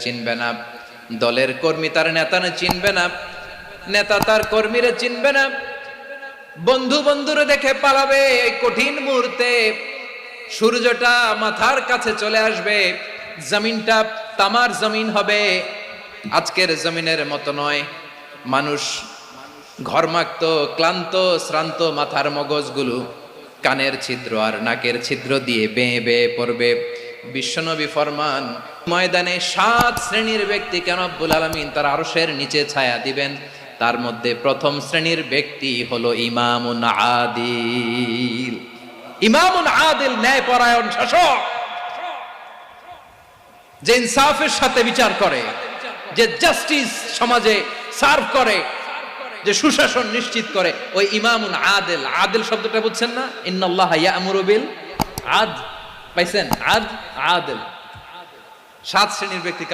চিনবে না, দলের কর্মী তার নেতা চিনবে না, নেতা তার কর্মীরা চিনবে না, বন্ধু বন্ধুরে দেখে পালাবে। এই কঠিন মুহূর্তে সূর্যটা মাথার কাছে চলে আসবে, জমিনটা তামার জমিন হবে। আজকের জমিনের মতো নয়। মানুষ ঘর্মাক্ত, ক্লান্ত, শ্রান্ত মাথার মগজগুলো কানের ছিদ্র আর নাকের ছিদ্র দিয়ে বেয়ে বেয়ে পড়বে। বিশ্বনবী ফরমান, ময়দানে 7 শ্রেণীর ব্যক্তিকে রব্বুল আলামিন তার আরশের নিচে ছায়া দিবেন। তার মধ্যে প্রথম শ্রেণীর ব্যক্তি হলো ইমামুন আদিল। ইমামুন আদিল, ন্যায়পরায়ণ শাসক, যে ইনসাফের সাথে বিচার করে, যে জাস্টিস সমাজে সার্ভ করে, যে সুশাসন নিশ্চিত করে, ওই ইমামুন আদিল। আদিল শব্দটা বুঝছেন না? ইন্নাল্লাহা ইয়া'মুরু বিল আদল। পাইছেন? আদল, 7 শ্রেণীর ব্যক্তি।